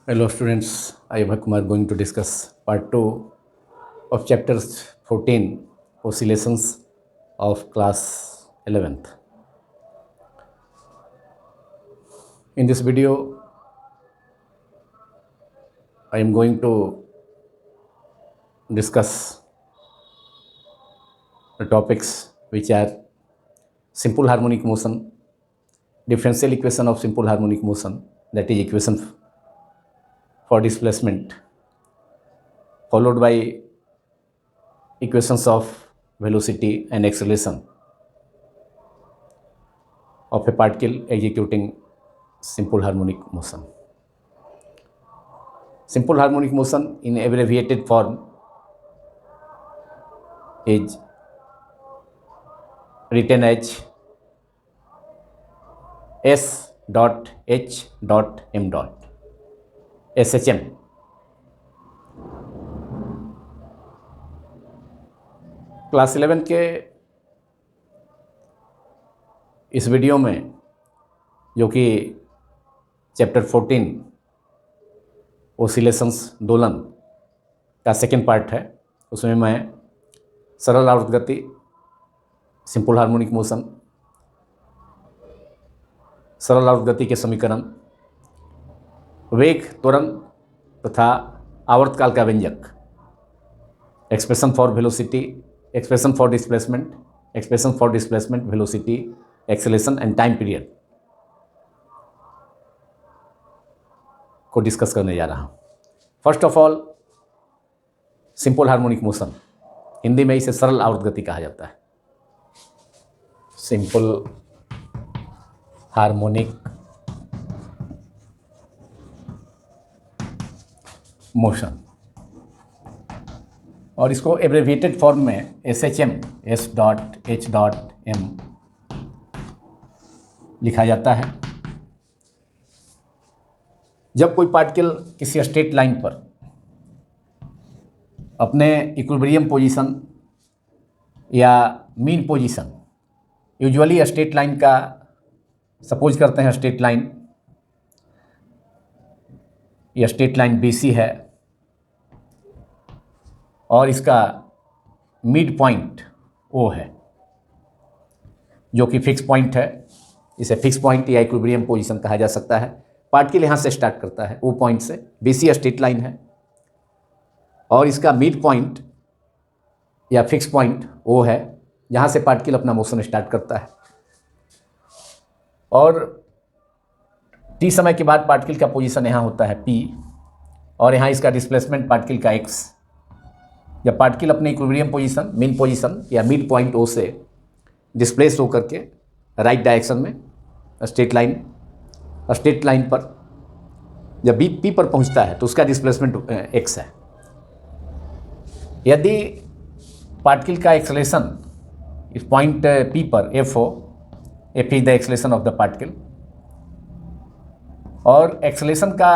Hello students, I am Kumar going to discuss part 2 of chapters 14 oscillations of class 11th. In this video, I am going to discuss the topics which are simple harmonic motion, differential equation of simple harmonic motion, that is equation for displacement, followed by equations of velocity and acceleration of a particle executing simple harmonic motion. Simple harmonic motion in abbreviated form is written as S dot H dot M dot SHM. Class 11 के इस video में जो कि chapter 14 oscillations दोलन का second part है, उसमें मैं सरल आवर्त गति, सिंपल हार्मोनिक मोशन, सरल आवर्त गति के समीकरण, वेग, त्वरण तथा आवर्तकाल का व्यंजक, expression for velocity, expression for displacement, velocity, acceleration and time period को डिस्कस करने जा रहा हूँ। First of all, simple harmonic motion, Hindi में इसे सरल आवर्त गति कहा जाता है। सिंपल हार्मोनिक मोशन, और इसको एब्रेविएटेड फॉर्म में SHM, S dot H dot M लिखा जाता है। जब कोई पार्टिकल किसी स्ट्रेट लाइन पर अपने इक्विलिब्रियम पोजीशन या mean position, usually straight line का सपोज करते हैं, स्ट्रेट लाइन, यह स्ट्रेट लाइन BC है और इसका मिड पॉइंट O है, जो कि फिक्स पॉइंट है। इसे फिक्स पॉइंट या इक्विलिब्रियम पोजीशन कहा जा सकता है। पार्टिकल यहाँ से स्टार्ट करता है O पॉइंट से, BC स्ट्रेट लाइन है और इसका मिड पॉइंट या फिक्स पॉइंट O है, जहाँ से पार्टिकल अपना मोशन स्टार्ट करता है। और T समय के बाद पार्टिकल का पोजीशन यहाँ होता है P, और यहाँ इसका डिस्प्लेसमेंट पार्टिकल का X। जब पार्टिकल अपने इक्विलिब्रियम पोजीशन, मीन पोजीशन या मिड पॉइंट O से डिस्प्लेस होकर के राइट डायरेक्शन में स्ट्रेट लाइन पर जब P पर पहुंचता है तो उसका डिस्प्लेसमेंट X है। यदि पार्टिकल का एक्सेलरेशन इस पॉइंट P पर F हो, F is the acceleration of the particle, और एक्सेलरेशन का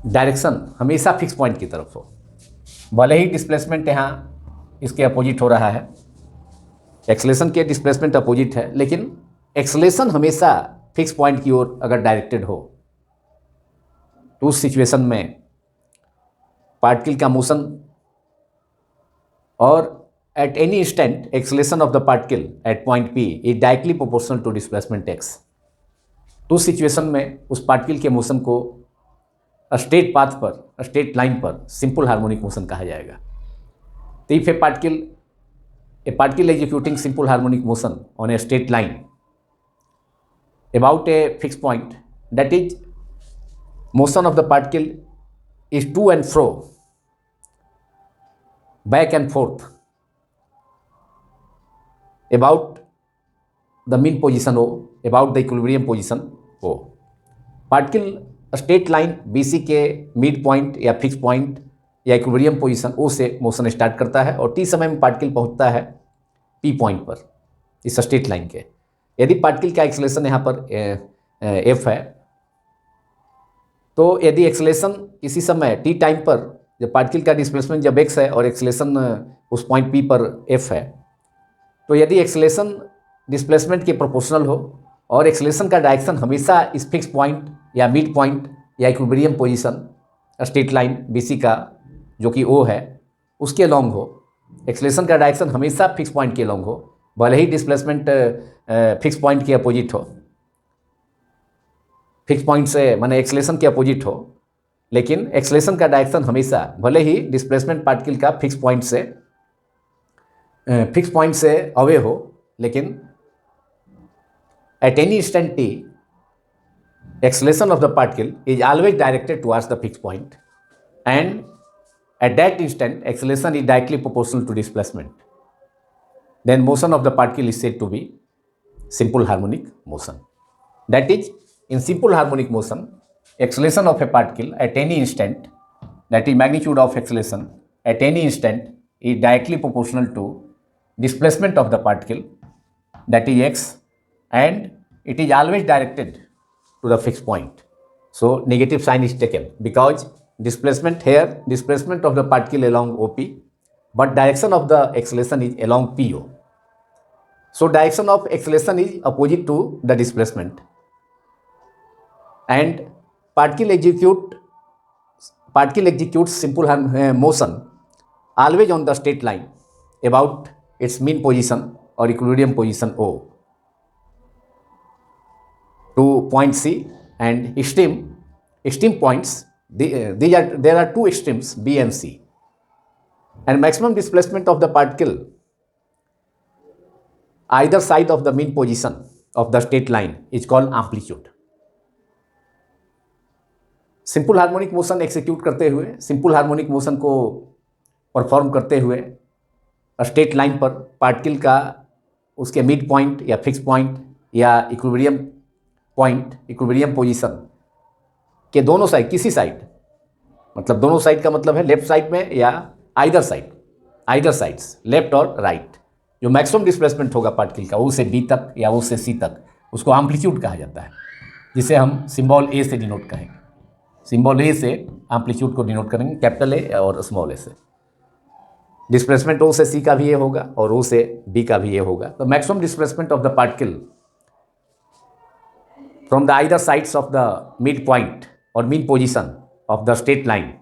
डायरेक्शन हमेशा फिक्स पॉइंट की तरफ हो, भले ही डिस्प्लेसमेंट यहाँ इसके अपोजिट हो रहा है, एक्सेलरेशन के डिस्प्लेसमेंट अपोजिट है, लेकिन एक्सेलरेशन हमेशा फिक्स पॉइंट की ओर अगर डायरेक्टेड हो तो उस सिचुएशन में पार्टिकल का मोशन और at any instant acceleration of the particle at point P is directly proportional to displacement X। तो उस सिचुएशन में उस पार्टिकल के मोशन को स्ट्रेट पाथ पर, स्ट्रेट लाइन पर सिंपल हार्मोनिक मोशन कहा जाएगा। तो if a particle executing simple harmonic motion on a straight line about a fixed point, that is motion of the particle is to and fro, back and forth about the mean position O, about the equilibrium position O। Particle straight line BC के mid point या fix point या equilibrium position O से motion start करता है और T समय में particle पहुंचता है P पॉइंट पर इस स्ट्रेट लाइन के। यदि पार्टिकल का एक्सेलरेशन यहाँ पर F है, तो यदि एक्सेलरेशन इसी समय T टाइम पर, जब पार्टिकल का डिस्प्लेसमेंट जब X है और एक्सेलरेशन उस पॉइंट P पर F है, तो यदि एक्सेलरेशन डिस्प्लेसमेंट के प्रोपोर्शनल हो और एक्सेलरेशन का डायरेक्शन हमेशा इस फिक्स पॉइंट या मिड पॉइंट या equilibrium position straight line BC का जो कि O है उसके अलॉन्ग हो, एक्सेलरेशन का डायरेक्शन हमेशा फिक्स पॉइंट के अलॉन्ग हो, भले ही डिस्प्लेसमेंट फिक्स पॉइंट के अपोजिट हो, फिक्स पॉइंट से माने एक्सेलरेशन के अपोजिट हो, लेकिन एक्सेलरेशन का डायरेक्शन हमेशा भले ही डिस्प्लेसमेंट पार्टिकल का फिक्स पॉइंट से अवे हो, लेकिन eight any instant t acceleration of the particle is always directed towards the fixed point, and at that instant acceleration is directly proportional to displacement. Then motion of the particle is said to be simple harmonic motion. That is, in simple harmonic motion, acceleration of a particle at any instant, that is magnitude of acceleration at any instant, is directly proportional to displacement of the particle, that is x, and it is always directed to the fixed point. So negative sign is taken because displacement of the particle along OP, but direction of the acceleration is along PO. So direction of acceleration is opposite to the displacement, and particle executes simple motion always on the straight line about its mean position or equilibrium position O to point C and extreme points. There are two extremes B and C, and maximum displacement of the particle either side of the mean position of the straight line is called amplitude. Simple harmonic motion execute करते हुए, simple harmonic motion को perform करते हुए straight line पर particle का उसके mid point या fix point या इक्विलिब्रियम पोजीशन के दोनों साइड, किसी साइड, मतलब दोनों साइड का मतलब है लेफ्ट साइड में या आइदर साइड्स, लेफ्ट और राइट, जो मैक्सिमम डिस्प्लेसमेंट होगा पार्टिकल का, O से B तक या O से C तक, उसको एम्पलीट्यूड कहा जाता है, जिसे हम सिंबल A से डिनोट करेंगे। सिंबल A से एम्पलीट्यूड को डिनोट करेंगे, कैपिटल A और स्मॉल a से। डिस्प्लेसमेंट O से C का भी ये होगा और O से B का भी ये होगा। तो maximum displacement of the particle from the either sides of the mid point और mean position of the straight line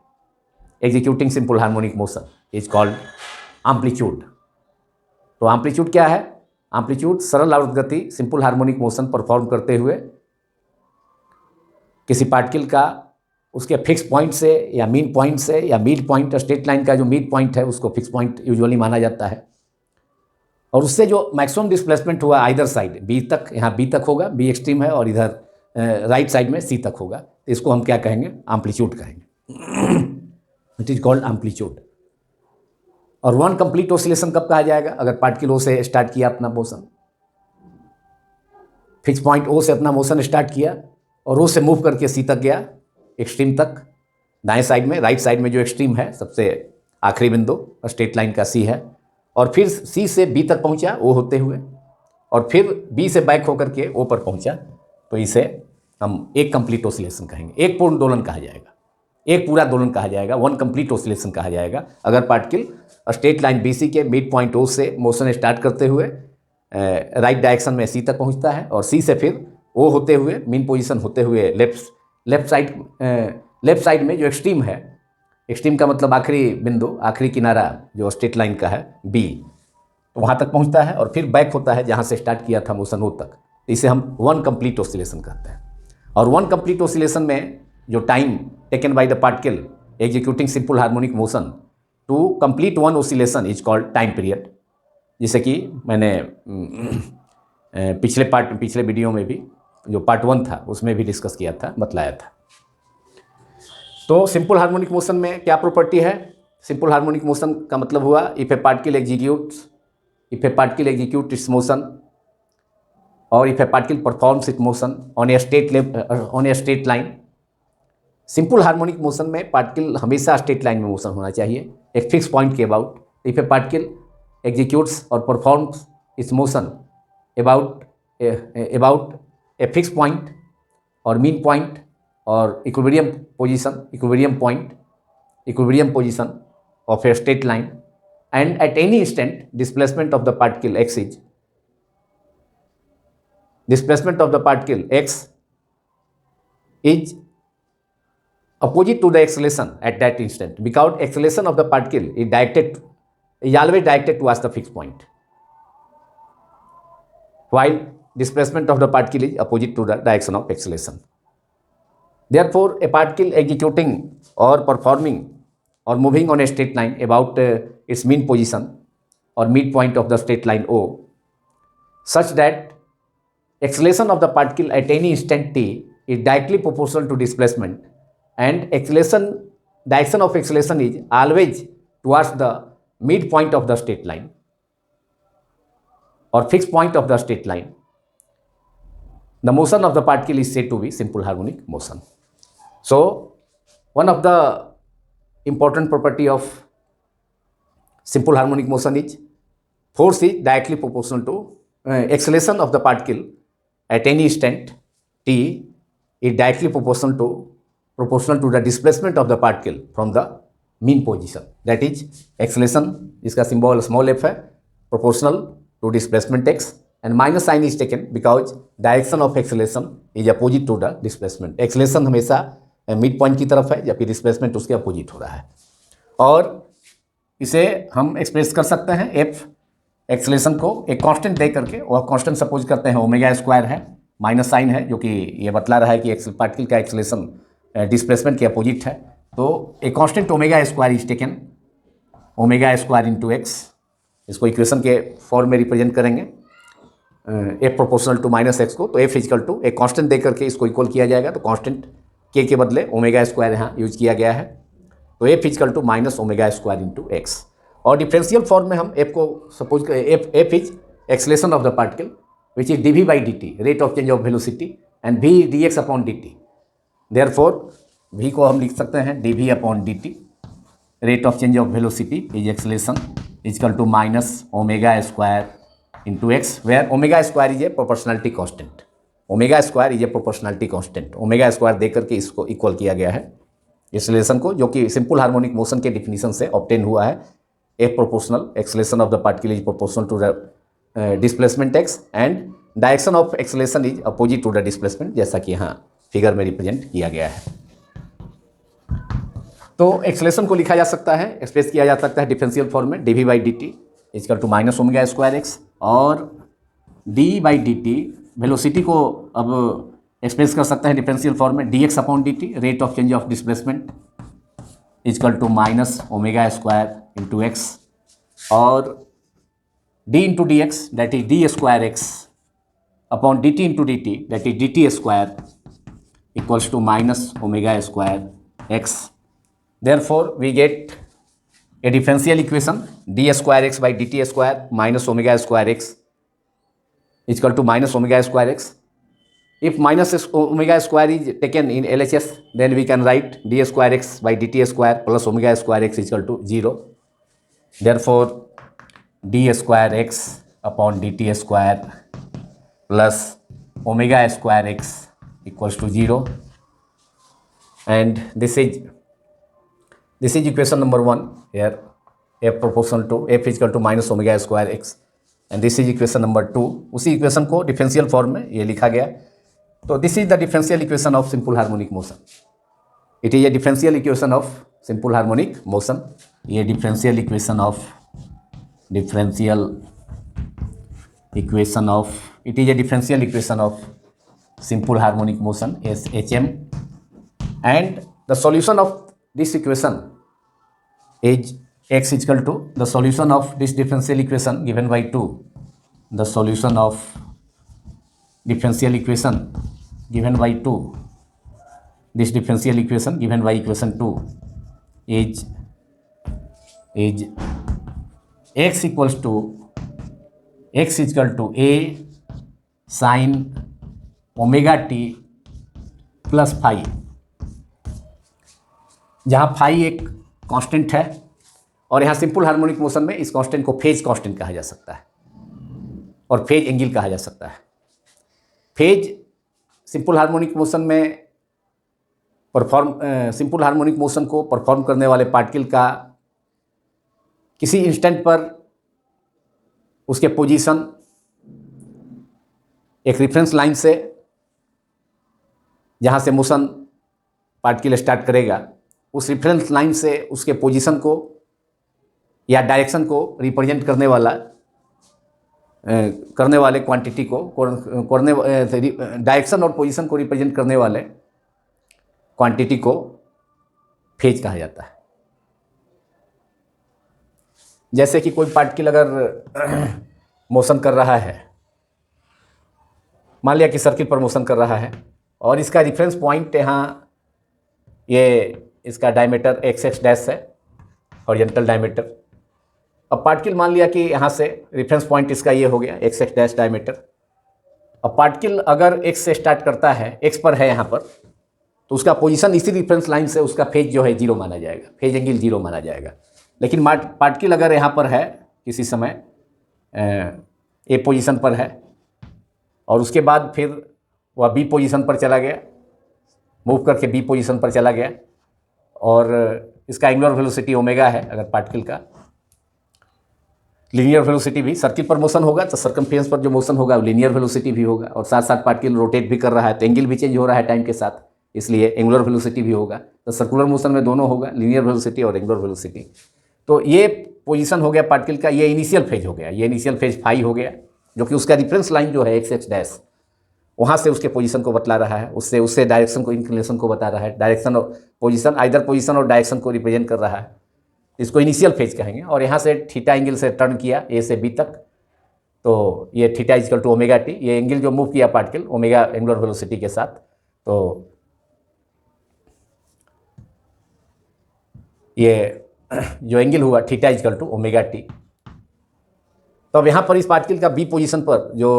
executing simple harmonic motion is called amplitude. तो एम्पलीट्यूड क्या है? एम्पलीट्यूड सरल आवर्त गति सिंपल हार्मोनिक मोशन परफॉर्म करते हुए किसी पार्टिकल का उसके फिक्स पॉइंट से या मीन पॉइंट से या मिड पॉइंट, स्ट्रेट लाइन का जो मिड पॉइंट है उसको फिक्स पॉइंट यूजुअली माना जाता है, और उससे जो मैक्सिमम डिस्प्लेसमेंट हुआ आइदर साइड B तक, यहाँ B तक होगा, B एक्सट्रीम है, और इधर राइट साइड में C तक होगा, तो इसको हम क्या कहेंगे? एम्पलीट्यूड कहेंगे। It is called amplitude. और वन कंप्लीट ऑसिलेशन कब कहा जाएगा? अगर पार्टिकल O से स्टार्ट किया अपना मोशन, फिक्स पॉइंट O से अपना मोशन स्टार्ट किया और O से मूव करके C तक गया, एक्सट्रीम तक, दाएं साइड में, राइट साइड में जो एक्सट्रीम है सबसे आखिरी बिंदु स्ट्रेट लाइन का C है, और फिर C से B तक पहुंचा O होते हुए, और फिर B से बैक होकर के O पर पहुंचा, तो इसे हम एक कंप्लीट ऑसिलेशन कहेंगे, एक पूर्ण दोलन कहा जाएगा, एक पूरा दोलन कहा जाएगा, वन कंप्लीट ऑसिलेशन कहा जाएगा। अगर पार्टिकल स्ट्रेट लाइन BC के मिड पॉइंट O से मोशन स्टार्ट करते हुए राइट डायरेक्शन में C तक पहुंचता है, और C से फिर O होते हुए मीन पोजीशन होते हुए लेफ्ट साइड में जो एक्सट्रीम है, एक्सट्रीम का मतलब आखिरी बिंदु, आखिरी किनारा जो स्ट्रेट लाइन का है B, तो वहाँ तक पहुँचता है और फिर बैक होता है जहाँ से स्टार्ट किया था मोशन O तक। तो इसे हम वन कंप्लीट ऑसिलेशन कहते हैं। और वन कंप्लीट ऑसिलेशन में जो time taken by the particle executing simple harmonic motion to complete one oscillation is called time period, जिसे कि मैंने पिछले वीडियो में भी, जो पार्ट 1 था उसमें भी डिस्कस किया था, बतलाया था। तो सिंपल हार्मोनिक मोशन में क्या प्रॉपर्टी है? सिंपल हार्मोनिक मोशन का मतलब हुआ if a particle execute its motion और if a particle performs it motion on a straight line. Simple harmonic motion में पार्टिकल हमेशा स्ट्रेट लाइन में मोशन होना चाहिए, एक फिक्स पॉइंट के about. If a particle executes और performs its motion about a fix point और mean point और equilibrium position of a straight line, and at any instant displacement of the particle x is opposite to the acceleration at that instant, because acceleration of the particle is always directed towards the fixed point, while displacement of the particle is opposite to the direction of acceleration. Therefore, a particle executing or performing or moving on a straight line about its mean position or midpoint of the straight line O, such that acceleration of the particle at any instant t is directly proportional to displacement, and direction of acceleration is always towards the midpoint of the straight line or fixed point of the straight line, the motion of the particle is said to be simple harmonic motion. So, one of the important property of simple harmonic motion is force is directly proportional to acceleration of the particle at any instant t is directly proportional to the displacement of the particle from the mean position. That is, acceleration, इसका symbol small f है, proportional to displacement x, and minus sign is taken because direction of acceleration is opposite to the displacement. Acceleration हमेशा mid point की तरफ है, जबकि displacement उसके opposite हो रहा है, और इसे हम एक्सप्रेस कर सकते हैं एफ एक्सेलेरेशन को एक कांस्टेंट दे करके, और कांस्टेंट सपोज करते हैं ओमेगा स्क्वायर है, माइनस साइन है, जो कि ये बतला रहा है कि पार्टिकल का एक्सेलेरेशन डिस्प्लेसमेंट के अपोजिट है। तो एक constant omega square is taken, omega square into X, इसको इक्वेशन के फॉर्म में रिप्रेजेंट करेंगे F proportional to minus X को। तो एफ इजिकल टू एक कांस्टेंट दे करके इसको इक्वल किया जाएगा, तो कांस्टेंट के बदले ओमेगा स्क्वायर यहाँ यूज किया गया है, तो F is equal to minus omega square into x. और डिफरेंशियल फॉर्म में हम एफ को suppose F is acceleration of the particle which is D we by D T, rate of change of velocity, and V D x upon D T. Therefore V को हम लिख सकते हैं D V upon D T, rate of change of velocity is acceleration is equal to minus omega square into x, where omega square is a proportionality constant. Omega square is a proportionality constant, omega square दे करके इसको equal किया गया है acceleration को, जो कि simple harmonic motion के डिफिनीशन से ऑब्टेन हुआ है। F proportional acceleration of the particle is proportional to the displacement x, and direction of acceleration is opposite to the displacement, जैसा कि यहाँ फिगर में रिप्रेजेंट किया गया है। तो एक्सेलेरेशन को लिखा जा सकता है, एक्सप्रेस किया जा सकता है डिफरेंशियल फॉर्म में d we by D t equal to minus omega square x, और d by D t velocity को अब एक्सप्रेस कर सकते हैं डिफरेंशियल फॉर्म में d x upon D T, rate of change of displacement equal to minus omega square into x, और d into d x that is d square x upon D t into d t that is d t square equals to minus omega square x. Therefore we get a differential equation d square x by D t square minus omega square x is equal to minus omega square x. If minus omega square is taken in LHS, then we can write d square x by dt square plus omega square x is equal to 0. Therefore, d square x upon dt square plus omega square x equals to 0. And this is equation number 1 here, f proportional to f is equal to minus omega square x. And this is equation number 2। उसी equation को differential form में ये लिखा गया। तो this is the differential equation of simple harmonic motion. It is a differential equation of simple harmonic motion. ये differential equation of it is a differential equation of simple harmonic motion S H M, and the solution of this equation is x is equal to the solution of this differential equation given by 2, the solution of differential equation given by 2, this differential equation given by equation 2 is x equals to a sin omega t plus phi, जहाँ phi एक constant है, और यहाँ simple harmonic motion में इस constant को phase constant कहा जा सकता है और फेज एंगल कहा जा सकता है। फेज सिंपल हार्मोनिक मोशन में सिंपल हार्मोनिक मोशन को परफॉर्म करने वाले पार्टिकल का किसी इंस्टेंट पर उसके पोजीशन एक रेफरेंस लाइन से, जहाँ से मोशन पार्टिकल स्टार्ट करेगा, उस रेफरेंस लाइन से उसके पोजीशन को या डायरेक्शन को रिप्रेजेंट करने वाले क्वांटिटी को डायरेक्शन और पोजीशन को रिप्रेजेंट करने वाले क्वांटिटी को फेज कहा जाता है। जैसे कि कोई पार्टिकल अगर मोशन कर रहा है, मान लिया कि सर्किल पर मोशन कर रहा है और इसका रेफरेंस पॉइंट यहाँ ये इसका डायमीटर एक्स डैश है, हॉरिजॉन्टल डायमीटर। अब पार्टिकल मान लिया कि यहाँ से रेफरेंस पॉइंट इसका ये हो गया एक्स डैश डायमीटर। अब पार्टिकल अगर एक्स से स्टार्ट करता है, एक्स पर है यहाँ पर, तो उसका पोजीशन इसी रेफरेंस लाइन से उसका फेज जो है जीरो माना जाएगा, फेज एंगल जीरो माना जाएगा। लेकिन पार्टिकल अगर यहाँ पर है किसी समय ए पोजीशन पर है और उसके बाद फिर वह बी पोजीशन पर चला गया, मूव करके बी पोजीशन पर चला गया और इसका एंगुलर वेलोसिटी ओमेगा है। अगर पार्टिकल का लीनियर वेलोसिटी भी, सर्किल पर मोशन होगा तो सर्कमफ्रेंस पर जो मोशन होगा वो लीनियर वेलोसिटी भी होगा और साथ साथ पार्टिकल रोटेट भी कर रहा है तो एंगल भी चेंज हो रहा है टाइम के साथ, इसलिए एंगुलर वेलोसिटी भी होगा। तो सर्कुलर मोशन में दोनों होगा, लीनियर वेलोसिटी और एंगुलर वेलोसिटी। तो ये पोजीशन हो गया पार्टिकल का, ये इनिशियल फेज हो गया, ये इनिशियल फेज फाई हो गया, जो कि उसका रेफरेंस लाइन जो है एक्स डैश, वहाँ से उसके पोजीशन को बतला रहा है, उससे डायरेक्शन को, इंक्लिनेशन को बता रहा है। डायरेक्शन और पोजीशन, आइदर पोजीशन और डायरेक्शन को रिप्रेजेंट कर रहा है, इसको इनिशियल फेज कहेंगे। और यहाँ से थीटा एंगल से टर्न किया ए से बी तक, तो ये theta equal to omega t, ये एंगल जो मूव किया पार्टिकल ओमेगा एंगुलर वेलोसिटी के साथ, तो ये जो एंगल हुआ theta equal to omega t. तो अब यहाँ पर इस पार्टिकल का बी पोजीशन पर जो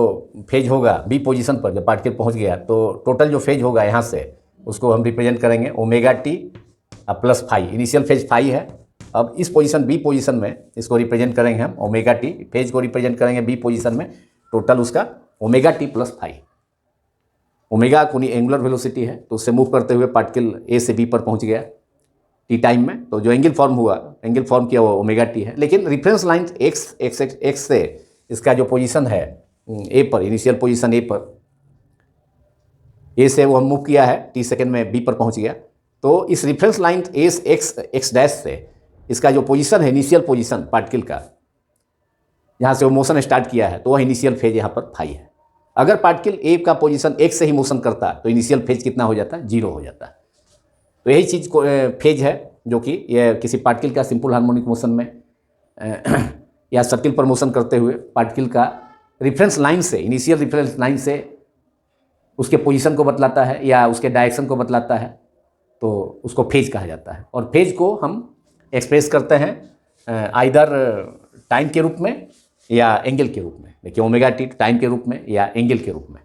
फेज होगा, बी पोजीशन पर जब पार्टिकल पहुँच गया तो टोटल जो फेज होगा यहाँ से उसको हम रिप्रेजेंट करेंगे omega t plus phi. Initial phase phi है, अब इस पोजीशन बी पोजीशन में इसको रिप्रेजेंट करेंगे हम ओमेगा टी, फेज को रिप्रेजेंट करेंगे बी पोजीशन में, टोटल उसका omega t plus phi. Omega कोई एंगुलर वेलोसिटी है तो उससे मूव करते हुए पार्टिकल ए से बी पर पहुंच गया टी टाइम में, तो जो एंगल फॉर्म हुआ, एंगल फॉर्म किया वो ओमेगा टी है। लेकिन रेफरेंस लाइन एक्स से इसका जो पोजीशन है ए पर, इनिशियल पोजीशन ए पर, ए से वो हम मूव किया है टी सेकेंड में बी पर पहुंच गया, तो इस रेफरेंस लाइन एक्स डैश से इसका जो पोजीशन है, इनिशियल पोजीशन पार्टिकल का, यहाँ से वो मोशन स्टार्ट किया है तो वह इनिशियल फेज यहाँ पर फाई है। अगर पार्टिकल ए का पोजीशन एक्स से ही मोशन करता तो इनिशियल फेज कितना हो जाता है, जीरो हो जाता है। तो यही चीज़ को फेज है जो कि ये किसी पार्टिकल का सिंपल हार्मोनिक मोशन में या सर्किल पर मोशन करते हुए पार्टिकल का रेफरेंस लाइन से, इनिशियल रेफरेंस लाइन से उसके पोजीशन को बतलाता है या उसके डायरेक्शन को बतलाता है, तो उसको फेज कहा जाता है। और फेज को हम एक्सप्रेस करते हैं आइदर टाइम के रूप में या एंगल के रूप में। देखिए ओमेगा टी टाइम के रूप में या एंगल के रूप में,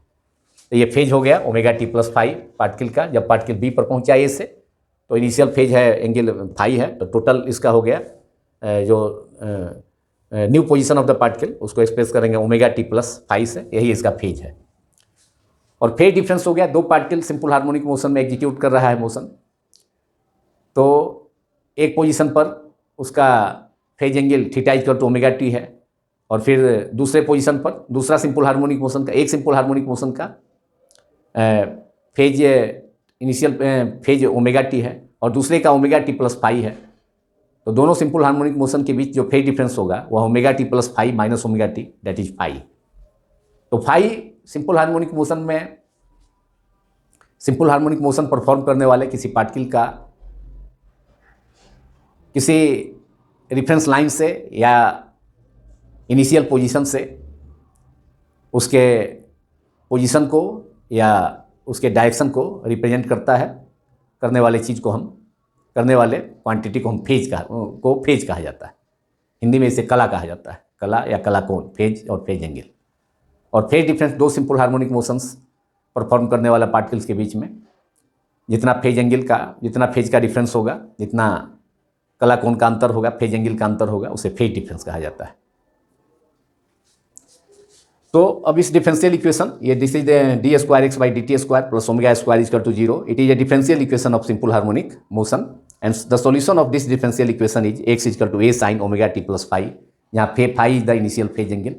तो ये फेज हो गया omega t plus phi particle का। जब पार्टिकल बी पर पहुंचा ए से तो इनिशियल फेज है एंगल फाई है, तो टोटल इसका हो गया जो new position of the particle, उसको एक्सप्रेस करेंगे ओमेगा टी प्लस फाई से, यही इसका फेज है। और फेज डिफरेंस हो गया, दो पार्टिकल सिंपल हार्मोनिक मोशन में एग्जीक्यूट कर रहा है मोशन, तो एक पोजीशन पर उसका phase angle theta equal to omega t है और फिर दूसरे पोजीशन पर दूसरा सिंपल हार्मोनिक मोशन का, एक सिंपल हार्मोनिक मोशन का phase initial phase omega t है और दूसरे का ओमेगा टी प्लस फाई है। तो दोनों सिंपल हार्मोनिक मोशन के बीच जो फेज डिफरेंस होगा वह omega t plus phi minus omega t, that is phi. तो फाई सिंपल हार्मोनिक मोशन में, सिंपल हार्मोनिक मोशन परफॉर्म करने वाले किसी पार्टिकल का किसी रेफरेंस लाइन से या इनिशियल पोजीशन से उसके पोजीशन को या उसके डायरेक्शन को रिप्रेजेंट करता है, करने वाले चीज़ को हम, करने वाले क्वांटिटी को हम फेज कहा जाता है। हिंदी में इसे कला कहा जाता है, कला या कला कोण, फेज और फेज एंगल। और फेज डिफरेंस दो सिंपल हार्मोनिक मोशंस परफॉर्म करने वाला पार्टिकल्स के बीच में जितना फेज एंगल का, जितना फेज का डिफरेंस होगा, जितना कला कोण का अंतर होगा, फेज एंगल का अंतर होगा, उसे फेज डिफरेंस कहा जाता है। तो अब इस डिफरेंशियल इक्वेशन, ये this is d square x by D t square plus omega square equal to zero, it is a differential equation of simple harmonic motion and the solution of this differential equation is x equal to a sine omega t plus phi, यहाँ phi is the initial phase angle.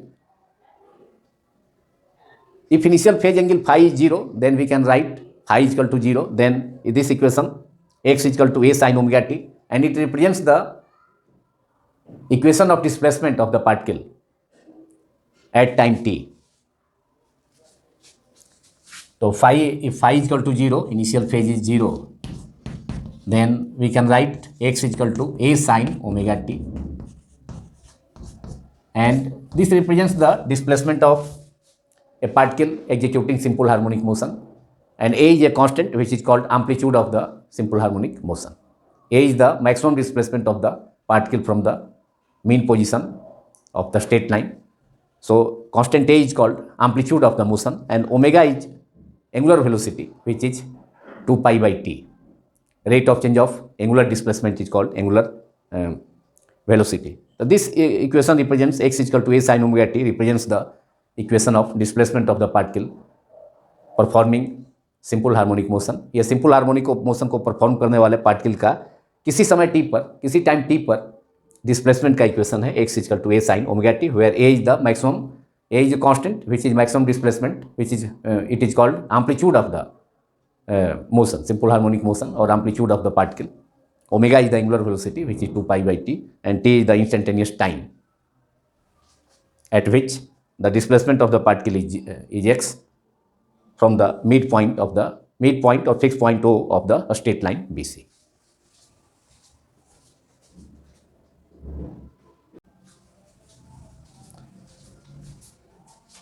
If initial phase angle phi is 0, then we can write phi is equal to 0. Then this equation x is equal to a sin omega t, and it represents the equation of displacement of the particle at time t. So phi, if phi is equal to 0, initial phase is 0, then we can write x is equal to a sin omega t, and this represents the displacement of a particle executing simple harmonic motion, and a is a constant which is called amplitude of the simple harmonic motion. A is the maximum displacement of the particle from the mean position of the straight line. So constant A is called amplitude of the motion, and omega is angular velocity, which is 2 pi by t. Rate of change of angular displacement is called angular velocity. So this equation represents x is equal to a sin omega t, represents the equation of displacement of the particle performing simple harmonic motion. यह simple harmonic motion को perform करने वाले particle का किसी समय t पर, किसी time t पर डिस्प्लेसमेंट का इक्वेशन है x equal to a sine omega t, where a is the maximum, a is constant which is maximum displacement, which is it is called amplitude of the motion, simple harmonic motion, और amplitude of the particle. Omega is the angular velocity which is 2 pi by T, and t is the instantaneous time at which the displacement of the particle is x from the midpoint or fixed point O of the straight line BC.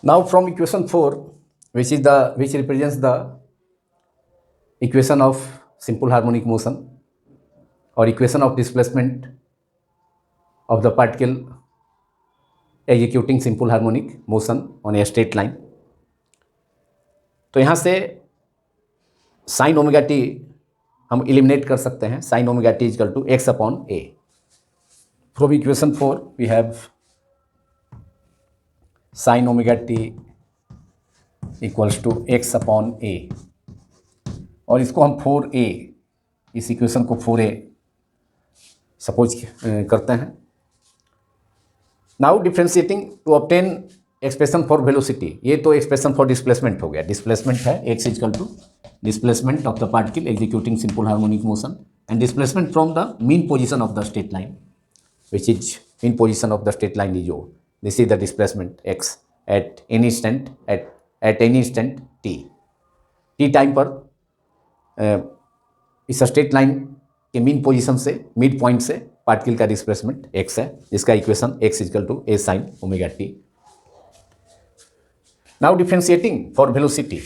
Now from equation 4, which represents the equation of simple harmonic motion or equation of displacement of the particle executing simple harmonic motion on a straight line. तो यहाँ से sine omega t हम eliminate कर सकते हैं. Sine omega t equal to x upon a. From equation 4 we have sine omega t equals to x upon a, और इसको हम 4a, इस इक्वेशन को 4a सपोज करते हैं. Now differentiating to obtain expression for velocity. ये तो expression for displacement हो गया. डिस्प्लेसमेंट है x equal to displacement of the particle executing simple harmonic motion, and displacement from the mean position of the straight line, which is mean position of the straight line is O. This is the displacement x at any instant at any instant t time पर इस straight line के mean position से, mid point से particle का displacement x है, जिसका equation x equal to a sin omega t. Now differentiating for velocity,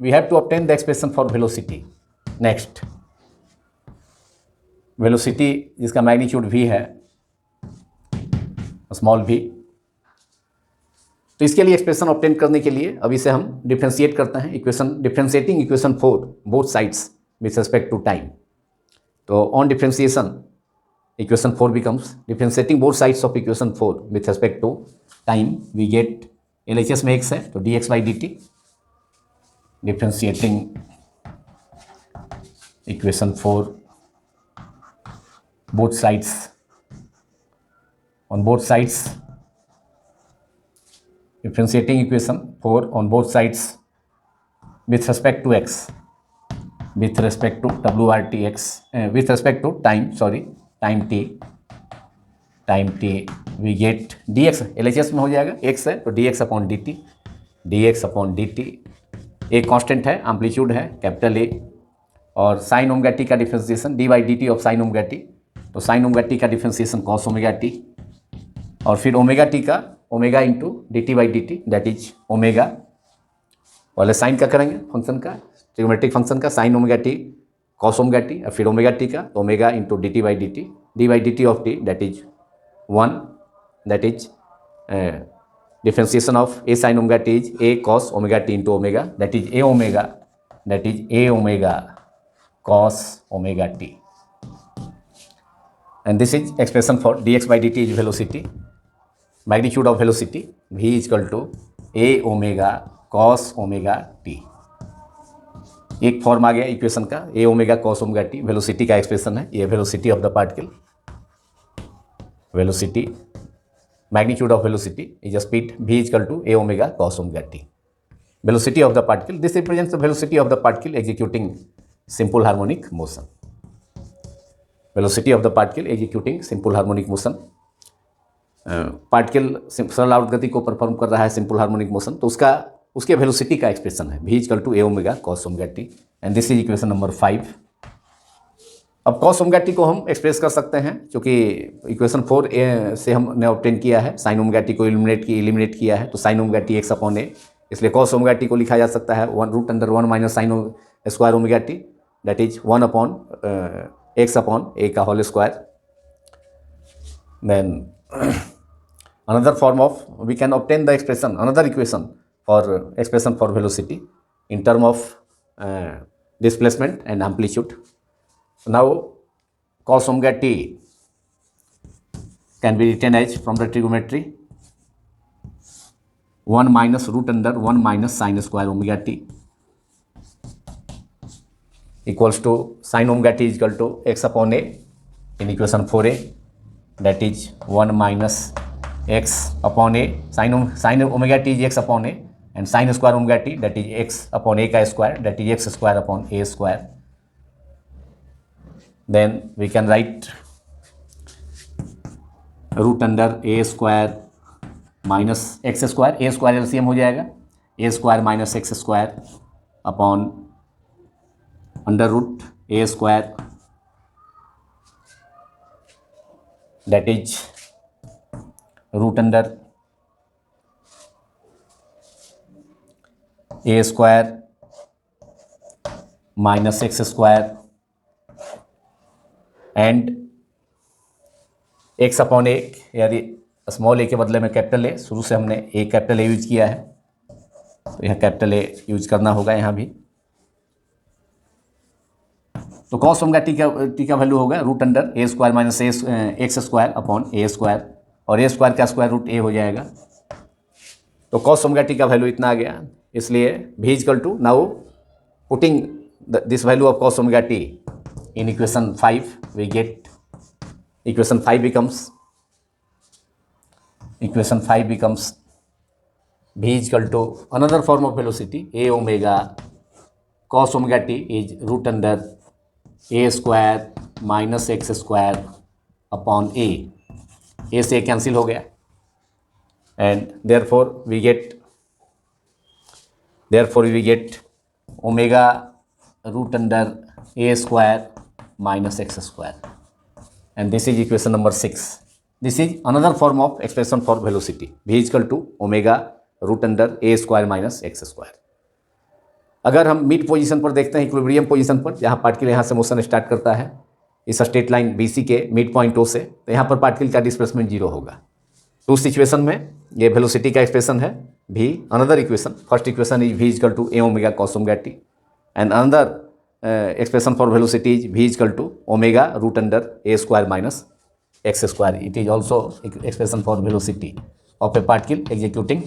we have to obtain the expression for velocity. Next, velocity जिसका magnitude v है, small v. तो इसके लिए expression obtain करने के लिए अब इसे हम डिफरेंशिएट करते हैं. Equation differentiating equation 4 both sides with respect to time. तो on differentiation equation 4 becomes differentiating both sides of equation 4 with respect to time. We get LHS में x है तो dx by dt. Differentiating equation 4 both sides, on both sides, differentiating equation 4 on both sides with respect to x, with respect to WRTX, with respect to time, sorry, time t we get dx. LHS में हो जाएगा, x है तो dx upon D t. एक constant है, amplitude है capital A, और sine omega t का differentiation d by D t of sine omega t. तो साइन ओमेगा टी का डिफरेंशिएशन कॉस ओमेगा टी, और फिर ओमेगा टी का omega into d t by D t, that is omega. पहले sine का करेंगे function का, ट्रिग्नोमेट्रिक फंक्शन का, sine omega t cos omega t, और फिर ओमेगा टी का omega into d t by D t of t, that is 1, that is differentiation of a sine omega t is a cos omega t into omega, that is a omega cos omega t. And this is expression for d x by D t is velocity, magnitude of velocity v equal to a omega cos omega t. एक form आ गया equation का, a omega cos omega t velocity का expression है. ये velocity of the particle, velocity magnitude of velocity is a speed v equal to a omega cos omega t. Velocity of the particle, this represents the velocity of the particle executing simple harmonic motion. Velocity of the particle executing simple harmonic motion. Particle सरल आवर्त गति को perform कर रहा है simple harmonic motion, तो उसके velocity का एक्सप्रेशन है v equal to a omega cos omega t, and this is equation number 5। अब कॉस ओमेगा टी को हम एक्सप्रेस कर सकते हैं, क्योंकि इक्वेशन 4 से हमने ऑब्टेन किया है, साइन ओमेगा टी को एलिमिनेट किया है, तो sine omega t x upon a, इसलिए कॉस ओमेगा टी को लिखा जा सकता है 1√1 minus sine square omega t, that is 1 upon x upon a का whole square. Then another form of, we can obtain the expression, another equation for expression for velocity in term of displacement and amplitude. Now cos omega t can be written as from the trigonometry 1 minus root under 1 minus sin square omega t equals to sin omega t is equal to x upon a in equation 4a, that is 1 minus x upon a, sin omega t is x upon a, and sin square omega t, that is x upon a का square, that is x square upon a square. Then we can write root under a square minus x square, a square LCM हो जाएगा, a square minus x square upon under root a square, that is root under a square minus x square and x upon a, यदि small ए के बदले में capital A, शुरू से हमने ए capital A use किया है, तो यह कैपिटल ए यूज करना होगा यहाँ भी। तो कॉस ओमेगा टी का वैल्यू होगा root under A square minus x square upon a square, और ए स्क्वायर का स्क्वायर रूट ए हो जाएगा। तो कॉस ओमेगा टी का वैल्यू इतना आ गया, इसलिए v equal to, now putting this value of cos omega t in equation 5, we get equation 5 becomes v equal to another form of velocity a omega cos omega t is root under A square minus x square upon a से cancel हो गया, and therefore we get omega root under A square minus x square, and this is equation number 6. This is another form of expression for velocity, v equal to omega root under A square minus x square. अगर हम mid position पर देखते हैं, equilibrium position पर, जहाँ particle यहाँ से motion start करता है इस स्ट्रेट लाइन BC के मिड पॉइंट O से, तो यहाँ पर पार्टिकल का डिस्प्लेसमेंट 0 होगा. तो उस सिचुएशन में ये वेलोसिटी का एक्सप्रेशन है v. Another equation, first equation is v equal to a omega cos omega t, and another expression for velocity is v equal to omega root under A square minus x square. It is also expression for velocity of a particle executing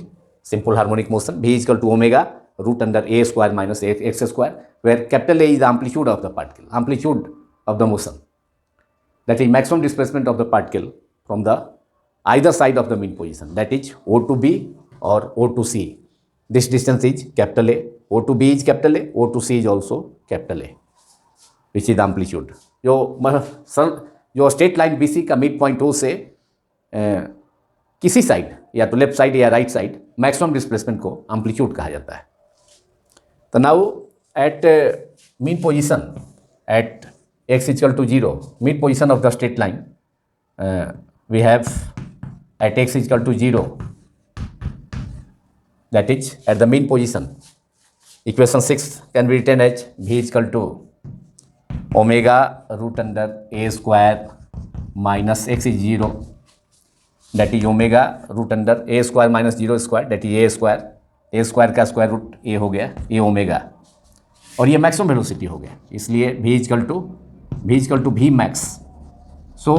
simple harmonic motion. V is equal to omega root under a square minus x square, where capital A is the amplitude of the particle, amplitude of the motion, that is maximum displacement of the particle from the either side of the mean position, that is O to B or O to C. This distance is capital A, O to B is capital A, O to C is also capital A, which is the amplitude. जो straight line BC का mid point O से किसी साइड, या तो left side या right side, maximum displacement को amplitude कहा जाता है. तो now at mean position at x equal to 0, mid position of the straight line, we have at x equal to 0, that is at the mean position, equation 6 can be written as v equal to omega root under A square minus X is 0, that is omega root under a square minus 0 square, that is a square का square root a हो गया, a omega, और ये maximum velocity हो गया, इसलिए v equal to v max. So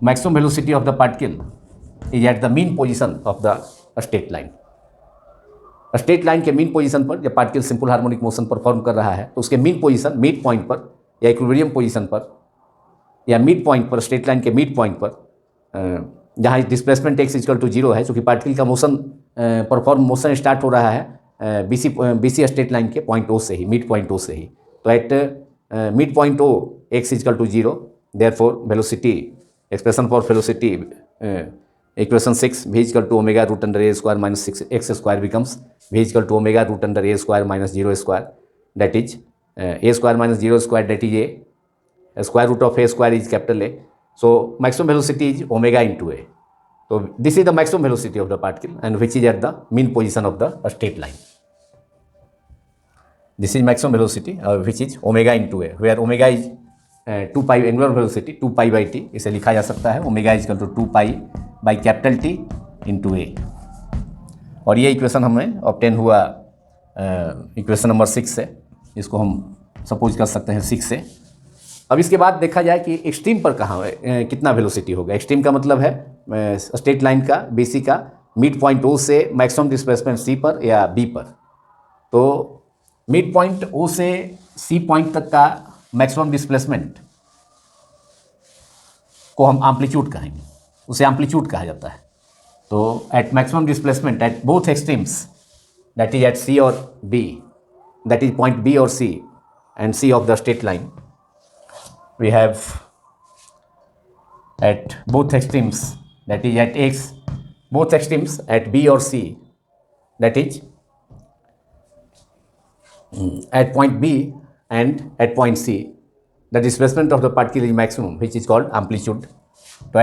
maximum velocity of the particle is at the mean position of the straight line. Straight line के mean position पर जब particle simple harmonic motion perform कर रहा है, तो उसके मीन पोजीशन मिड पॉइंट पर या इक्विलिब्रियम पोजीशन पर या मिड पॉइंट पर, स्ट्रेट लाइन के मिड पॉइंट पर, जहाँ डिस्प्लेसमेंट x इक्वल टू 0 है, क्योंकि पार्टिकल का मोशन स्टार्ट हो रहा है BC स्ट्रेट लाइन के पॉइंट O से ही, मिड पॉइंट O से ही. तो at mid point O x equal to 0, therefore velocity expression for velocity equation 6 v is equal to omega root under a square minus 6x square becomes v is equal to omega root under a square minus 0 square, that is a square minus 0 square, that is a square root of a square is capital A. So maximum velocity is omega into a. So this is the maximum velocity of the particle and which is at the mean position of the straight line. This is maximum velocity which is omega into a, where omega is 2 pi angular velocity 2 pi by t, इसे लिखा जा सकता है omega is equal to 2 pi by capital t into a. और ये equation हमें obtain हुआ equation number 6 से, इसको हम सपोज कर सकते हैं 6 से. अब इसके बाद देखा जाए कि एक्सट्रीम पर कहाँ कितना वेलोसिटी होगा. एक्सट्रीम का मतलब है स्ट्रेट लाइन का बीसी का मिड पॉइंट ओ से मैक्सिमम डिस्प्लेसमेंट सी पर या बी पर. तो मिड पॉइंट ओ से सी पॉइंट तक का मैक्सिमम डिस्प्लेसमेंट को हम एम्पलीट्यूड कहेंगे, उसे एम्पलीट्यूड कहा जाता है. तो at maximum displacement at both extremes, that is at c और b, that is point B और c and C of the straight line, we have at both extremes, that is at x, both extremes at b or c, that is at point b and at point c, the displacement of the particle is maximum, which is called amplitude. So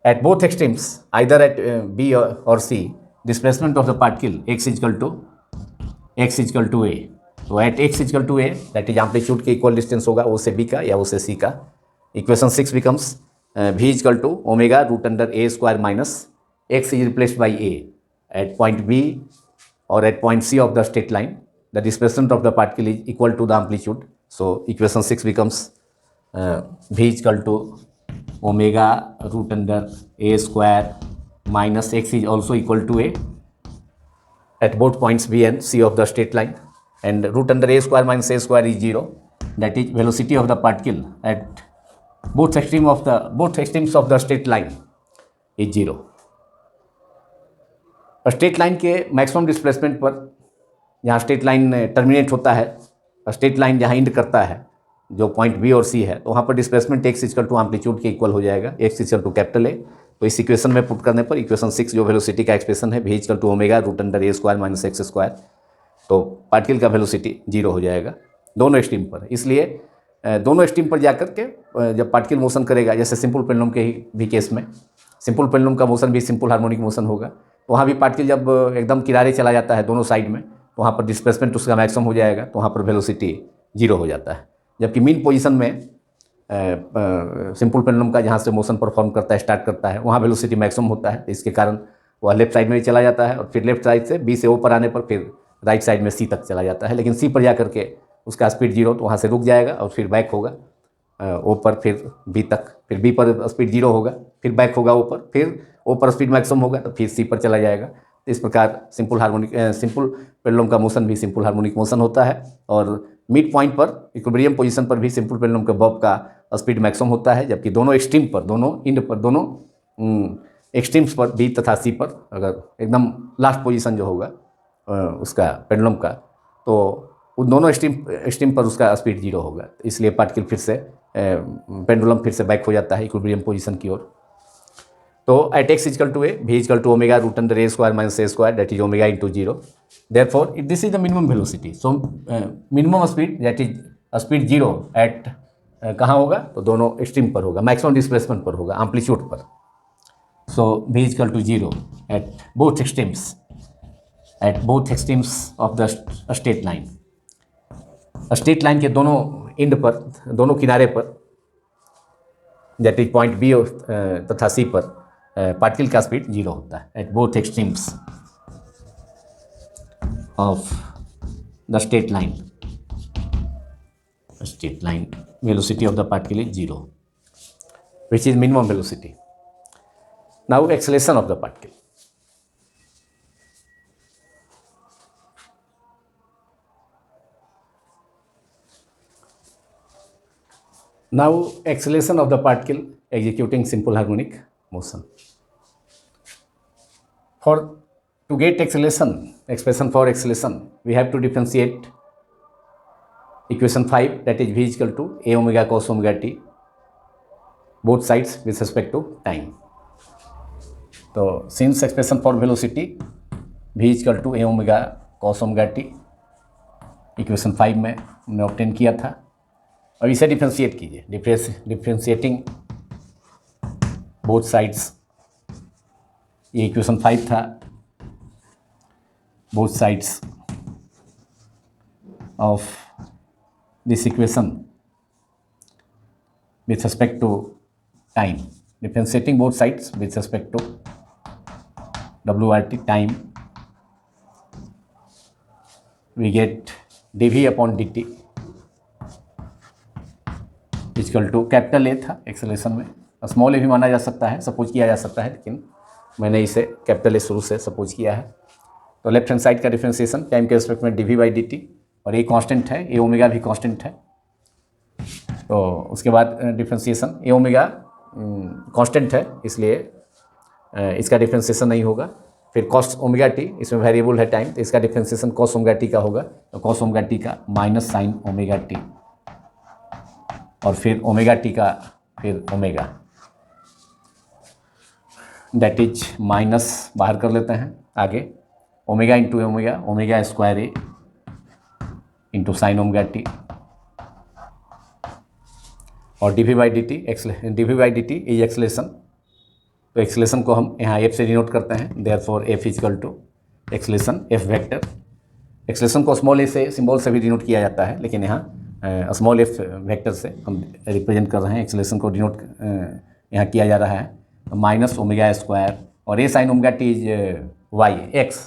at both extremes, either at b or c, displacement of the particle x is equal to a. तो at x equal to a, that is amplitude के equal distance होगा O से B का या ओ से C का. Equation 6 becomes V equal to omega root under A square minus X is replaced by A at point B और at point C of the straight line. The displacement of the particle is equal to the amplitude. So equation 6 becomes V equal to omega root under A square minus X is also equal to A at both points B and C of the straight line. And root under a square minus a square is 0. That is velocity of the particle at both extremes of the straight line is 0. Straight line के maximum displacement पर, जहाँ straight line terminate होता है, straight line जहाँ end करता है, जो point B और सी है, तो वहाँ पर displacement x equal to amplitude के इक्वल हो जाएगा, x equal to capital A. तो इस इक्वेशन में पुट करने पर इक्वेशन 6 जो वेलोसिटी का एक्सप्रेशन है, v equal to omega root under A square minus x square, तो पार्टिकल का वेलोसिटी 0 हो जाएगा दोनों एक्सट्रीम पर. इसलिए दोनों एक्सट्रीम पर जाकर के जब पार्टिकल मोशन करेगा, जैसे सिंपल पेंडुलम के भी केस में, सिंपल पेंडुलम का मोशन भी सिंपल हार्मोनिक मोशन होगा, तो वहाँ भी पार्टिकल जब एकदम किनारे चला जाता है दोनों साइड में, तो वहाँ पर डिस्प्लेसमेंट उसका मैक्सिमम हो जाएगा, तो वहाँ पर वेलोसिटी 0 हो जाता है. जबकि मीन पोजीशन में सिंपल पेंडुलम का जहाँ से मोशन परफॉर्म करता है, स्टार्ट करता है, वहाँ वेलोसिटी मैक्सिमम होता है. इसके कारण वह लेफ्ट साइड में भी चला जाता है और फिर लेफ्ट साइड से बी से ओ पर आने पर फिर राइट साइड में सी तक चला जाता है. लेकिन सी पर जा करके उसका स्पीड 0, तो वहाँ से रुक जाएगा और फिर बैक होगा ओ पर, फिर बी तक, फिर बी पर स्पीड 0 होगा, फिर बैक होगा ओ पर, फिर ओ पर स्पीड मैक्सिमम होगा, तो फिर सी पर चला जाएगा. तो इस प्रकार सिंपल पेंडुलम का मोशन भी सिंपल हार्मोनिक मोशन होता है. और मिड पॉइंट पर इक्विलिब्रियम पोजीशन पर भी सिंपल पेंडुलम के बॉब का स्पीड मैक्सिमम होता है. जबकि दोनों एक्सट्रीम पर, दोनों इंड पर, दोनों एक्सट्रीम्स पर, बी तथा सी पर, अगर एकदम लास्ट पोजीशन जो होगा उसका पेंडुलम का, तो उन दोनों एक्सट्रीम पर उसका स्पीड 0 होगा. इसलिए पार्टिकल फिर से पेंडुलम फिर से बैक हो जाता है इक्विलिब्रियम पोजीशन की ओर. तो at x equal to a, v equal to omega root under A square minus a square, that is omega into 0. Therefore this is the minimum velocity. So minimum speed, that is speed 0 at कहाँ होगा, तो दोनों extreme पर होगा, maximum displacement पर होगा, amplitude पर. So v equal to 0 at both extremes, at both extremes of the straight line. Straight line के दोनों इंड पर, दोनों किनारे पर, दैट इज पॉइंट बी तथा सी पर पार्टिकल का स्पीड 0 होता है eight both extremes of the straight line. Straight line velocity of the particle is 0, which is minimum velocity. Now acceleration of the particle. Now acceleration of the particle executing simple harmonic motion. To get acceleration, expression for acceleration, we have to differentiate equation 5, that is v is equal to a omega cos omega t, both sides with respect to time. तो since expression for velocity v is equal to a omega cos omega t equation 5 में हमने obtain किया था, और इसे differentiate कीजिए, differentiating both sides, ये equation 5 था, both sides of this equation with respect to time, differentiating both sides with respect to WRT time, we get dv upon dt equal to capital A था acceleration में, small ए भी माना जा सकता है, suppose किया जा सकता है, लेकिन मैंने इसे कैपिटल ए शुरू से सपोज किया है। तो लेफ्ट हैंड साइड का डिफरेंशिएशन टाइम के रिस्पेक्ट में dv बाई dt, और ए कांस्टेंट है, ए ओमेगा भी कांस्टेंट है। तो उसके बाद डिफ्रेंशिएशन ए ओमेगा कांस्टेंट है, इसलिए इसका डिफ्रेंशिएशन नहीं होगा। फिर कॉस ओमेगा टी, इसमें वेरिएबल है टाइम, तो इसका डिफ्रेंशिएशन कॉस ओमेगा टी का होगा, तो कॉस ओमेगा टी का माइनस साइन ओमेगा टी, और फिर ओमेगा टी का फिर ओमेगा, दैट इज माइनस बाहर कर लेते हैं आगे, omega into omega, omega square a into sine omega t, और dv by dt, dv by dt is acceleration. तो एक्सलेशन को हम यहाँ f से डिनोट करते हैं, therefore f equal to acceleration f vector. Acceleration को स्मॉल a से सिंबल से भी डिनोट किया जाता है, लेकिन यहाँ स्मॉल f वेक्टर से हम रिप्रेजेंट कर रहे हैं। एक्सलेशन को डिनोट यहाँ किया जा रहा है माइनस ओमेगा स्क्वायर, और a sine omega t is y x।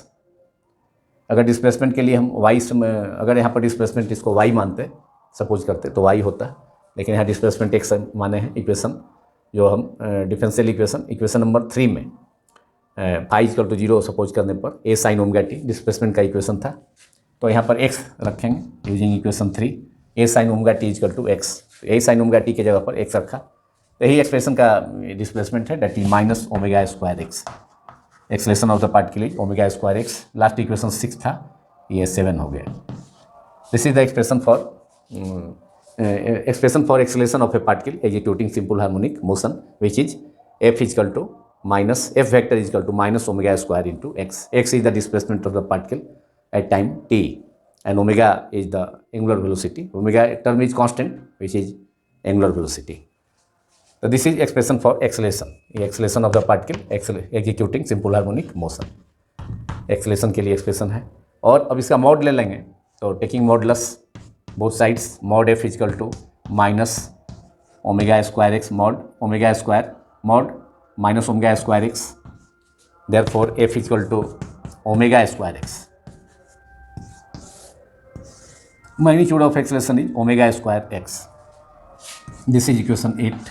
अगर डिस्प्लेसमेंट के लिए हम y अगर यहाँ पर डिस्प्लेसमेंट इसको y मानते सपोज करते तो y होता, लेकिन यहाँ डिस्प्लेसमेंट x माने हैं। इक्वेशन जो हम डिफरेंशियल इक्वेशन नंबर 3 में फाई इक्वल टू 0 सपोज करने पर a sine omega t displacement का इक्वेशन था, तो यहाँ पर x रखेंगे using equation 3, a sine omega t equal to x, a sine omega t के जगह पर x रखा, तो यही एक्सप्रेशन का डिस्प्लेसमेंट है, that is minus omega square x। Acceleration of the particle is omega square x। Last equation 6 था, ये 7 हो गया। This is the expression for expression for acceleration of a particle executing simple harmonic motion, which is f is equal to minus f vector is equal to minus omega square into x. X is the displacement of the particle at time t, and omega is the angular velocity. Omega term is constant, which is angular velocity. So this is expression for acceleration, acceleration of the particle executing simple harmonic motion. Acceleration के लिए expression है, और अब इसका mod ले लेंगे, तो taking modulus both sides, mod f is equal to minus omega square x mod omega square mod minus omega square x, therefore f is equal to omega square x. Magnitude of acceleration is omega square x. This is equation 8.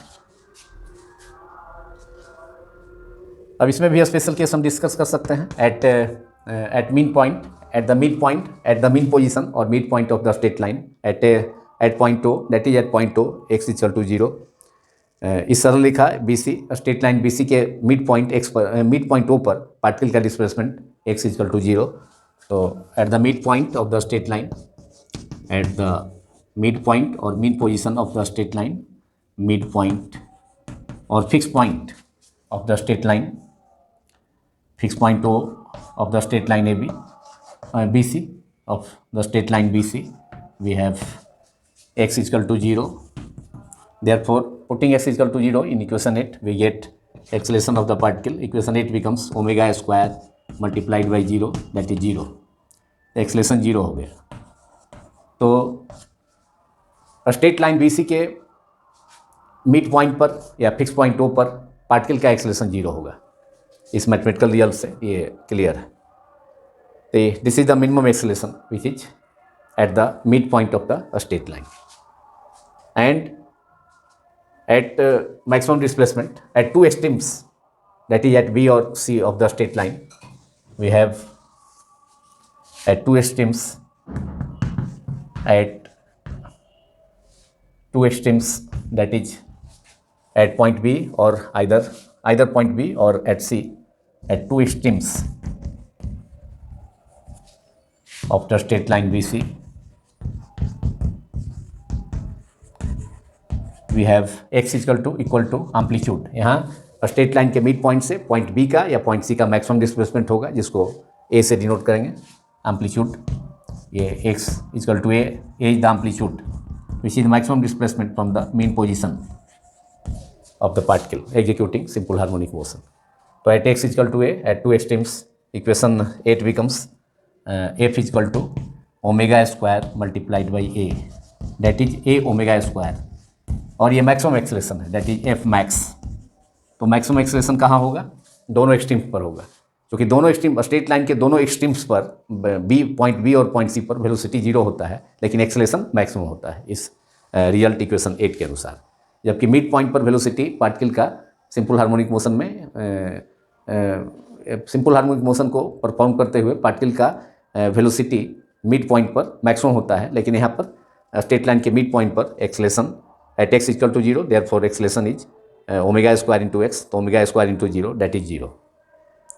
अब इसमें भी special case हम discuss कर सकते हैं at mean point, at the midpoint, at the mean position or midpoint of the straight line at point O, that is at point O x is equal to 0। इस सरल लिखा BC, straight line BC के mid point x पर, mid point O पर particle का displacement x is equal to 0। तो at the mid point of the straight line, at the mid point और mean position of the straight line, mid point और fix point of the straight line, fix point O of the straight line AB, BC of the straight line BC, we have x is equal to 0. Therefore, putting x is equal to 0 in equation 8, we get acceleration of the particle. Equation 8 becomes omega square multiplied by 0, that is 0. The acceleration 0 हो गया। तो straight line BC के mid point पर या fix point O पर particle का acceleration 0 होगा। इस मैथमेटिकल रिजल्ट से ये क्लियर है। This is the minimum acceleration which is at the midpoint of the straight line, and at maximum displacement at two extremes, that is at B or C of the straight line, we have at two extremes, that is at point B or either point B or at C, at two extremes of the straight line BC, we have x equal to amplitude. यहाँ straight line के mid point से point B का या point सी का maximum displacement होगा, जिसको a से denote करेंगे एम्पलीट्यूड। ये x equal to a is the amplitude which is maximum displacement from the mean position of the particle executing simple harmonic motion. So at x is equal to a, at two extremes, equation 8 becomes f is equal to omega square multiplied by a, that is a omega square, और ये maximum acceleration है, that is f max। तो maximum acceleration कहाँ होगा? दोनों extremes पर होगा, क्योंकि दोनों एक्सट्रीम स्ट्रेट लाइन के दोनों एक्सट्रीम्स पर पॉइंट बी और पॉइंट सी पर वेलोसिटी जीरो होता है, लेकिन एक्सेलेरेशन मैक्सिमम होता है इस रिजल्ट इक्वेशन 8 के अनुसार। जबकि मिड पॉइंट पर वेलोसिटी पार्टिकल का सिंपल हार्मोनिक मोशन में सिंपल हार्मोनिक मोशन को परफॉर्म करते हुए पार्टिकल का वेलोसिटी मिड पॉइंट पर मैक्सिमम होता है, लेकिन यहाँ पर स्ट्रेट लाइन के मिड पॉइंट पर acceleration at x equal to zero, therefore acceleration is omega square into x, तो omega square into zero that is zero.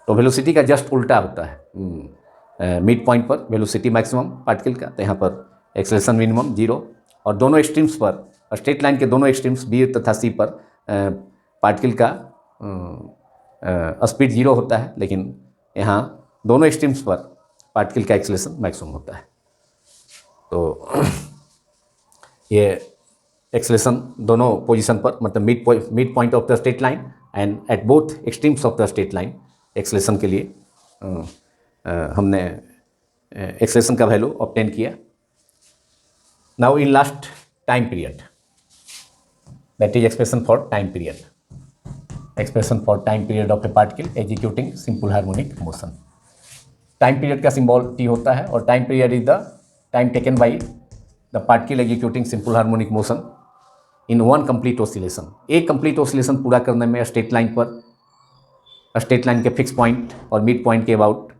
तो वेलोसिटी का जस्ट उल्टा होता है, मिड पॉइंट पर वेलोसिटी मैक्सिमम पार्टिकल का, तो यहाँ पर एक्सेलेरेशन मिनिमम जीरो, और दोनों एक्सट्रीम्स पर स्ट्रेट लाइन के दोनों एक्सट्रीम्स बी तथा सी पर पार्टिकल का स्पीड जीरो होता है, लेकिन यहाँ दोनों एक्सट्रीम्स पर पार्टिकल का एक्सेलेरेशन मैक्सिमम होता है। तो ये एक्सेलेरेशन दोनों पोजीशन पर, मतलब mid point of the straight line and eight both extremes of the straight line acceleration के लिए हमने एक्सेलेरेशन का वैल्यू ऑब्टेन किया। Now in last time period, that is expression for time period, expression for time period of a particle executing simple harmonic motion। Time period का symbol t होता है, और time period is the time taken by the particle executing simple harmonic motion in one complete oscillation. एक complete oscillation पूरा करने में straight line पर, straight line के फिक्स पॉइंट और मिड पॉइंट के अबाउट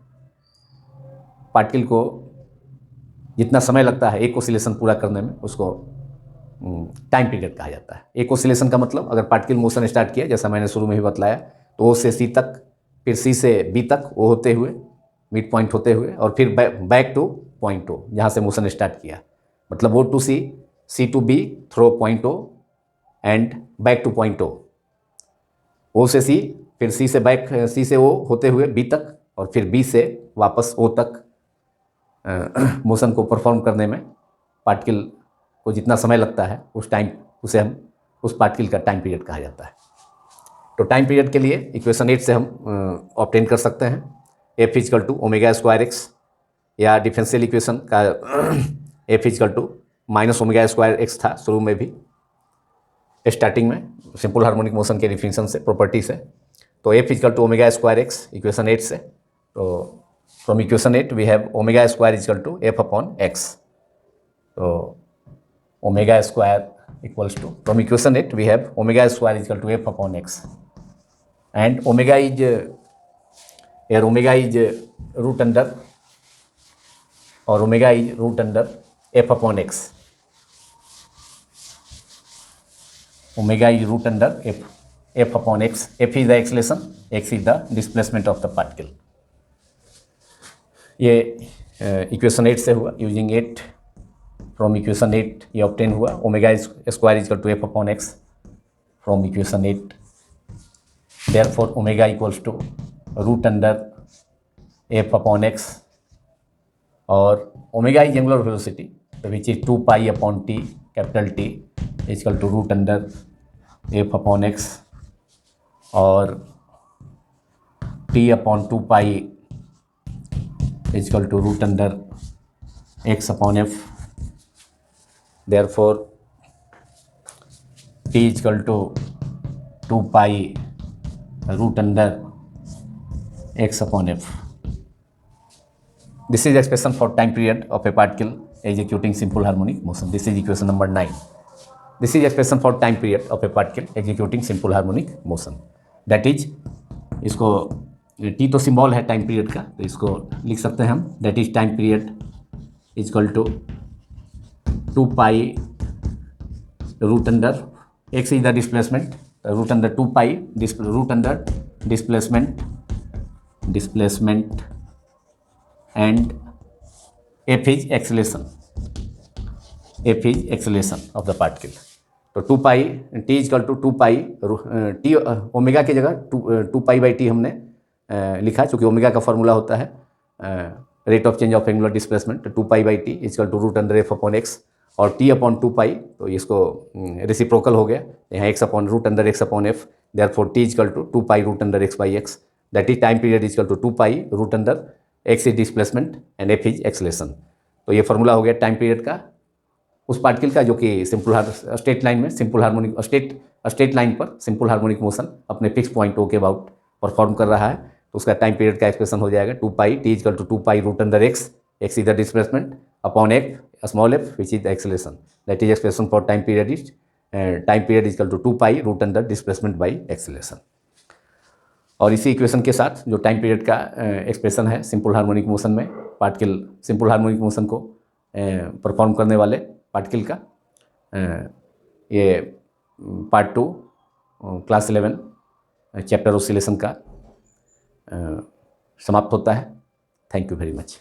पार्टिकल को जितना समय लगता है एक ऑसिलेशन पूरा करने में, उसको टाइम पीरियड कहा जाता है। एक ऑसिलेशन का मतलब, अगर पार्टिकल मोशन स्टार्ट किया, जैसा मैंने शुरू में ही बतलाया, तो ओ से सी तक, फिर सी से बी तक, ओ होते हुए मिड पॉइंट होते हुए, और फिर बैक टू पॉइंट ओ, जहाँ से मोशन स्टार्ट किया, मतलब O to C, C to B through point O and back to point O, O से सी, फिर सी से बैक, सी से ओ होते हुए बी तक, और फिर बी से वापस ओ तक मोशन को परफॉर्म करने में पार्टिकल को जितना समय लगता है उस टाइम, उसे हम उस पार्टिकल का टाइम पीरियड कहा जाता है। तो टाइम पीरियड के लिए इक्वेशन 8 से हम ऑब्टेन कर सकते हैं F equal to omega square x, या डिफरेंशियल इक्वेशन का F equal to minus omega square x था शुरू में भी, स्टार्टिंग में सिंपल हार्मोनिक मोशन के डिफिनेशन से, प्रॉपर्टी से। तो F equal to omega square x equation 8 से, तो from equation 8 we have omega square equal to F upon x. तो omega square equals to, from equation 8 we have omega square equal to f upon x, and omega is here, omega is root under, or omega is root under f upon x, omega is root under f upon x, f is the acceleration, x is the displacement of the particle। ये equation 8 से हुआ, using 8 from equation 8 ये obtain हुआ omega square equal to F upon x from equation 8, therefore omega equals to root under F upon x, और omega is angular velocity, तो which is 2 pi upon t, capital t equal to root under F upon x, और T upon 2 pi equal to root under x upon f, therefore t is equal to 2 pi root under x upon f। This is expression for time period of a particle executing simple harmonic motion. This is equation number 9. This is expression for time period of a particle executing simple harmonic motion. That is, इसको t तो symbol है time period का, तो इसको लिख सकते हैं हम, that is time period is equal to 2 pi root under x is the displacement, root under 2 pi root under displacement and f is acceleration of the particle। तो 2 pi t is equal to 2 pi t omega की जगह 2 pi by T हमने लिखा, चूँकि omega का formula होता है rate of change of angular displacement, 2 pi by T is equal to root under F upon x, और टी अपॉन 2 पाई, तो इसको रेसिप्रोकल हो गया, यहाँ x upon root under x upon F, therefore T is equal to 2 pi root under x by x, that is time period is equal to 2 pi root under x is displacement and F is acceleration. तो ये formula हो गया time period का उस particle का जो कि simple straight line में सिंपल हार्मोनिक स्ट्रेट लाइन पर सिंपल हार्मोनिक मोशन अपने फिक्स पॉइंट ओ के अबाउट परफॉर्म कर रहा है, तो उसका टाइम पीरियड का एक्सप्रेशन हो जाएगा 2 pi t is equal to 2 pi root under x, x is the displacement, upon f small f which is the acceleration, that is expression for time period is equal to 2 pi root under displacement by acceleration. और इसी equation के साथ जो time period का expression है simple harmonic motion में particle simple harmonic motion को perform करने वाले पार्टिकल का ये पार्ट 2 क्लास 11 चैप्टर ऑसिलेशन का समाप्त होता है। Thank you very much.